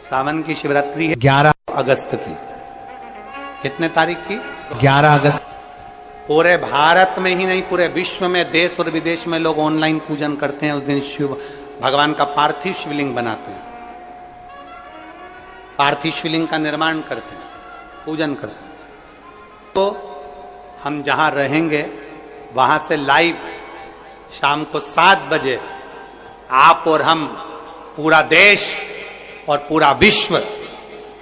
सावन की शिवरात्रि है 11 अगस्त की। कितने तारीख की? 11 अगस्त। पूरे भारत में ही नहीं, पूरे विश्व में, देश और विदेश में लोग ऑनलाइन पूजन करते हैं। उस दिन शिव भगवान का पार्थिव शिवलिंग बनाते हैं, पार्थिव शिवलिंग का निर्माण करते हैं, पूजन करते हैं। तो हम जहां रहेंगे वहां से लाइव शाम को 7 बजे आप और हम, पूरा देश और पूरा विश्व,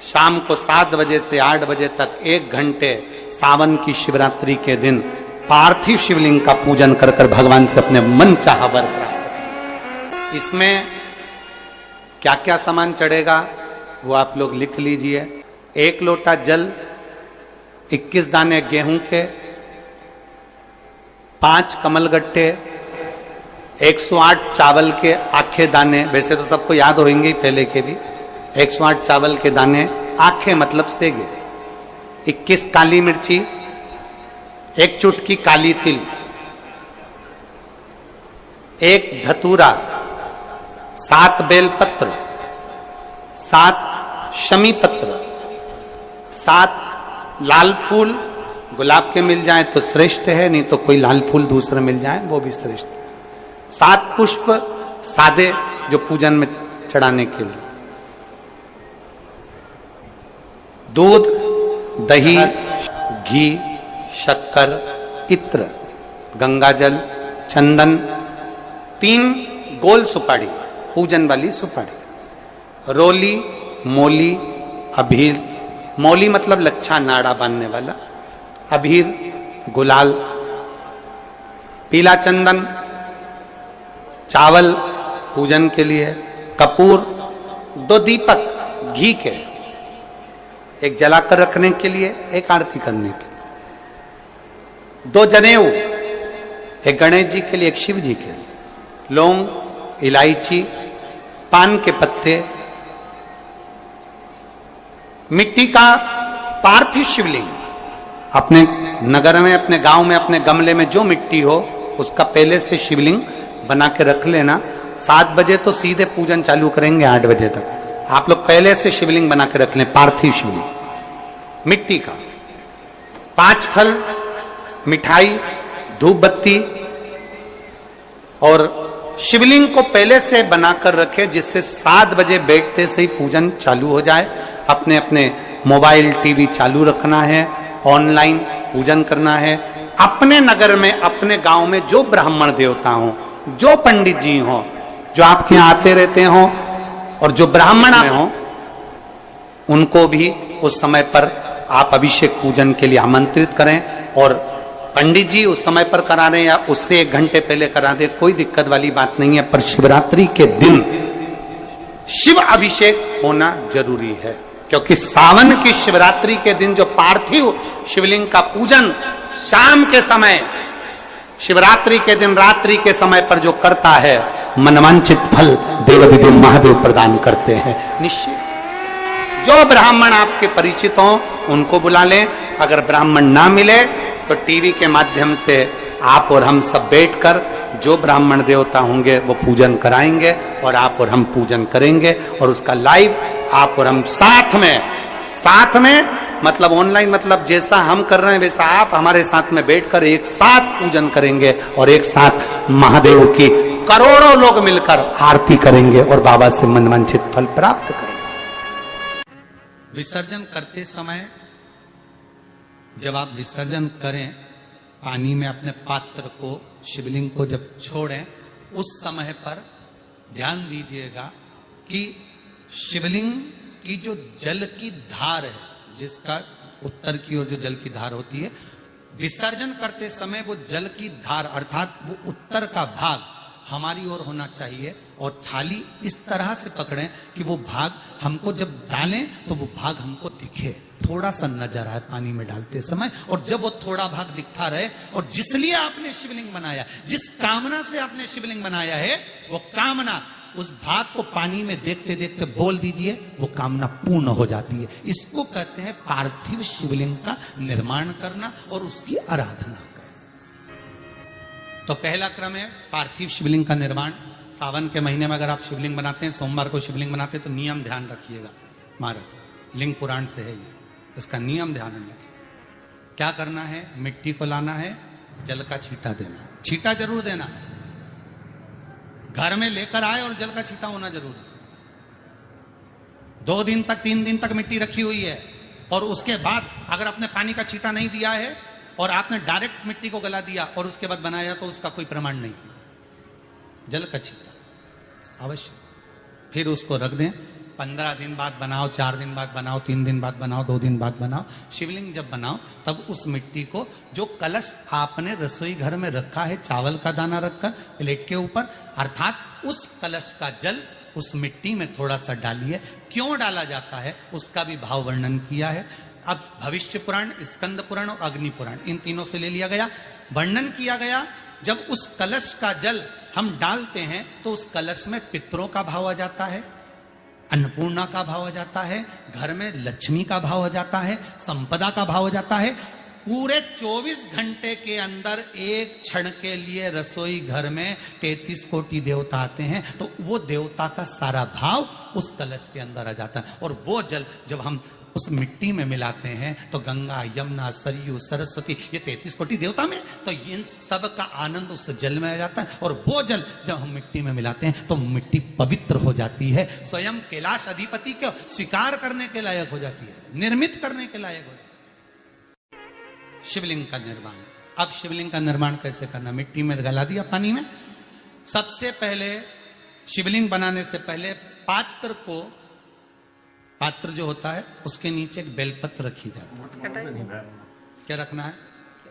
शाम को 7 बजे से 8 बजे तक 1 घंटे सावन की शिवरात्रि के दिन पार्थिव शिवलिंग का पूजन कर कर भगवान से अपने मन चाहा वर प्राप्त। इसमें क्या क्या सामान चढ़ेगा वो आप लोग लिख लीजिए। 1 लोटा जल, 21 दाने गेहूं के, 5 कमलगट्टे, 108 चावल के आखे दाने, वैसे तो सबको याद होंगे पहले के भी। 108 चावल के दाने, आखे मतलब सेगे, 21 काली मिर्ची, 1 चुटकी काली तिल, 1 धतूरा, 7 बेलपत्र, 7 शमी पत्र, 7 लाल फूल, गुलाब के मिल जाए तो श्रेष्ठ है, नहीं तो कोई लाल फूल दूसरे मिल जाए वो भी श्रेष्ठ। 7 पुष्प सादे जो पूजन में चढ़ाने के लिए, दूध, दही, घी, शक्कर, इत्र, गंगाजल, चंदन, 3 गोल सुपारी, पूजन वाली सुपारी, रोली, मोली, अभीर, मौली मतलब लच्छा नाड़ा बांधने वाला, अभीर, गुलाल, पीला चंदन, चावल पूजन के लिए, कपूर, 2 दीपक घी के, 1 जलाकर रखने के लिए, 1 आरती करने के लिए, 2 जनेऊ, 1 गणेश जी के लिए, 1 शिव जी के लिए, लौंग, इलायची, पान के पत्ते, मिट्टी का पार्थिव शिवलिंग। अपने नगर में, अपने गांव में, अपने गमले में जो मिट्टी हो उसका पहले से शिवलिंग बना के रख लेना। 7 बजे तो सीधे पूजन चालू करेंगे, 8 बजे तक आप लोग पहले से शिवलिंग बना के रख लें, पार्थिव शिवलिंग मिट्टी का। 5 फल, मिठाई, धूप बत्ती, और शिवलिंग को पहले से बनाकर रखे जिससे 7 बजे बैठते से ही पूजन चालू हो जाए। अपने अपने मोबाइल टीवी चालू रखना है, ऑनलाइन पूजन करना है। अपने नगर में, अपने गांव में जो ब्राह्मण देवता हों, जो पंडित जी हों, जो आपके यहाँ आते रहते हों, और जो ब्राह्मण हों, उनको भी उस समय पर आप अभिषेक पूजन के लिए आमंत्रित करें। और पंडित जी उस समय पर करा रहे या उससे 1 घंटे पहले करा दे, कोई दिक्कत वाली बात नहीं है। पर शिवरात्रि के दिन शिव अभिषेक होना जरूरी है, क्योंकि सावन की शिवरात्रि के दिन जो पार्थिव शिवलिंग का पूजन शाम के समय, शिवरात्रि के दिन रात्रि के समय पर जो करता है, मनवांचित फल देवाधिदेव महादेव प्रदान करते हैं निश्चित। जो ब्राह्मण आपके परिचित हों उनको बुला लें। अगर ब्राह्मण ना मिले तो टीवी के माध्यम से आप और हम सब बैठकर जो ब्राह्मण देवता होंगे वो पूजन कराएंगे, और आप और हम पूजन करेंगे, और उसका लाइव आप और हम साथ में मतलब ऑनलाइन, मतलब जैसा हम कर रहे हैं वैसा आप हमारे साथ में बैठकर एक साथ पूजन करेंगे, और एक साथ महादेव की करोड़ों लोग मिलकर आरती करेंगे और बाबा से मनवांछित फल प्राप्त करेंगे। विसर्जन करते समय जब आप विसर्जन करें, पानी में अपने पात्र को, शिवलिंग को जब छोड़ें, उस समय पर ध्यान दीजिएगा कि शिवलिंग की जो जल की धार है, जिसका उत्तर की ओर जो जल की धार होती है, विसर्जन करते समय वो जल की धार अर्थात वो उत्तर का भाग हमारी ओर होना चाहिए, और थाली इस तरह से पकड़ें कि वो भाग हमको जब डालें तो वो भाग हमको दिखे, थोड़ा सा नजर आए पानी में डालते समय। और जब वो थोड़ा भाग दिखता रहे, और जिसलिए आपने शिवलिंग बनाया, जिस कामना से आपने शिवलिंग बनाया है, वो कामना उस भाग को पानी में देखते देखते बोल दीजिए, वो कामना पूर्ण हो जाती है। इसको कहते हैं पार्थिव शिवलिंग का निर्माण करना और उसकी आराधना करना। तो पहला क्रम है पार्थिव शिवलिंग का निर्माण। सावन के महीने में अगर आप शिवलिंग बनाते हैं, सोमवार को शिवलिंग बनाते हैं, तो नियम ध्यान रखिएगा। महाराज लिंग पुराण से है ये, इसका नियम ध्यान में रखें। क्या करना है, मिट्टी को लाना है, जल का छींटा देना, छींटा जरूर देना, घर में लेकर आए और जल का छींटा होना जरूर। 2 दिन तक 3 दिन तक मिट्टी रखी हुई है और उसके बाद अगर आपने पानी का छींटा नहीं दिया है और आपने डायरेक्ट मिट्टी को गला दिया और उसके बाद बनाया तो उसका कोई प्रमाण नहीं। जल का छींटा अवश्य, फिर उसको रख दें। 15 दिन बाद बनाओ, 4 दिन बाद बनाओ, 3 दिन बाद बनाओ, 2 दिन बाद बनाओ। शिवलिंग जब बनाओ तब उस मिट्टी को, जो कलश आपने रसोई घर में रखा है चावल का दाना रखकर प्लेट के ऊपर, अर्थात उस कलश का जल उस मिट्टी में थोड़ा सा डालिए। क्यों डाला जाता है उसका भी भाव वर्णन किया है। अब भविष्य पुराण, स्कंद पुराण और अग्नि पुराण, इन तीनों से ले लिया गया, वर्णन किया गया। जब उस कलश का जल हम डालते हैं तो उस कलश में पितरों का भाव आ जाता है, अन्नपूर्णा का भाव आ जाता है, घर में लक्ष्मी का भाव आ जाता है, संपदा का भाव आ जाता है। पूरे 24 घंटे के अंदर एक क्षण के लिए रसोई घर में 33 कोटि देवता आते हैं, तो वो देवता का सारा भाव उस कलश के अंदर आ जाता है। और वो जल जब हम उस मिट्टी में मिलाते हैं तो गंगा, यमुना, सरयू, सरस्वती, ये 33 कोटि देवता में, तो इन सब का आनंद उस जल में आ जाता है। और वो जल जब हम मिट्टी में मिलाते हैं तो मिट्टी पवित्र हो जाती है, स्वयं कैलाश अधिपति को स्वीकार करने के लायक हो जाती है, निर्मित करने के लायक हो जाती है। शिवलिंग का निर्माण। अब शिवलिंग का निर्माण कैसे करना, मिट्टी में गला दिया पानी में। सबसे पहले शिवलिंग बनाने से पहले पात्र जो होता है उसके नीचे एक बेलपत्र रखी जाती है। क्या रखना है,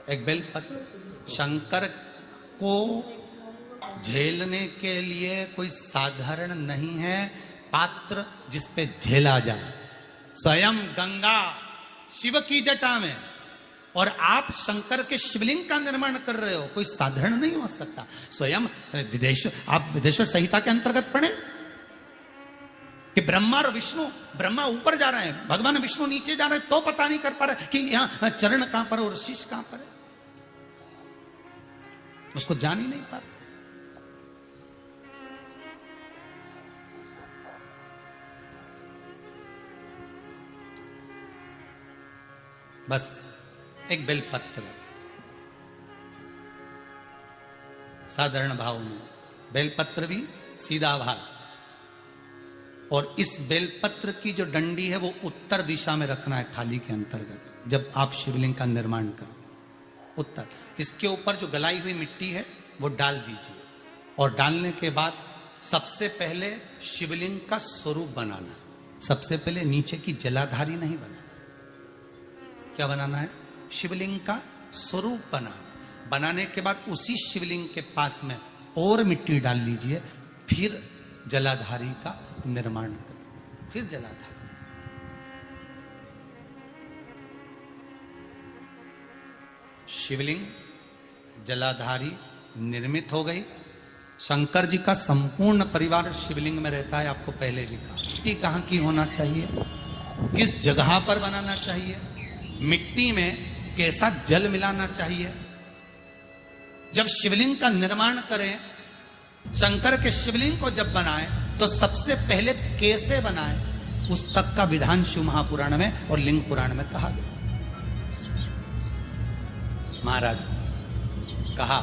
एक बेलपत्र। शंकर को झेलने के लिए कोई साधारण नहीं है पात्र जिसपे झेला जाए। स्वयं गंगा शिव की जटा में और आप शंकर के शिवलिंग का निर्माण कर रहे हो, कोई साधारण नहीं हो सकता। स्वयं आप विदेश्वर संहिता के अंतर्गत पढ़े कि ब्रह्मा और विष्णु, ब्रह्मा ऊपर जा रहे हैं, भगवान विष्णु नीचे जा रहे हैं, तो पता नहीं कर पा रहे कि यहां चरण कहां पर और शीश कहां पर है, उसको जान ही नहीं पा रहे। बस एक बेलपत्र साधारण भाव में, बेलपत्र भी सीधा भाग, और इस बेलपत्र की जो डंडी है वो उत्तर दिशा में रखना है थाली के अंतर्गत। जब आप शिवलिंग का निर्माण करो उत्तर, इसके ऊपर जो गलाई हुई मिट्टी है वो डाल दीजिए। और डालने के बाद सबसे पहले शिवलिंग का स्वरूप बनाना। सबसे पहले नीचे की जलाधारी नहीं बनाना, क्या बनाना है, शिवलिंग का स्वरूप बनाना। बनाने के बाद उसी शिवलिंग के पास में और मिट्टी डाल लीजिए, फिर जलाधारी का निर्माण करें, फिर जलाधारी। शिवलिंग जलाधारी निर्मित हो गई। शंकर जी का संपूर्ण परिवार शिवलिंग में रहता है, आपको पहले भी कहा। मिट्टी कहाँ की होना चाहिए, किस जगह पर बनाना चाहिए, मिट्टी में कैसा जल मिलाना चाहिए। जब शिवलिंग का निर्माण करें, शंकर के शिवलिंग को जब बनाएं तो सबसे पहले कैसे बनाएं, उस तक का विधान शिव महापुराण में और लिंग पुराण में कहा गया। महाराज कहा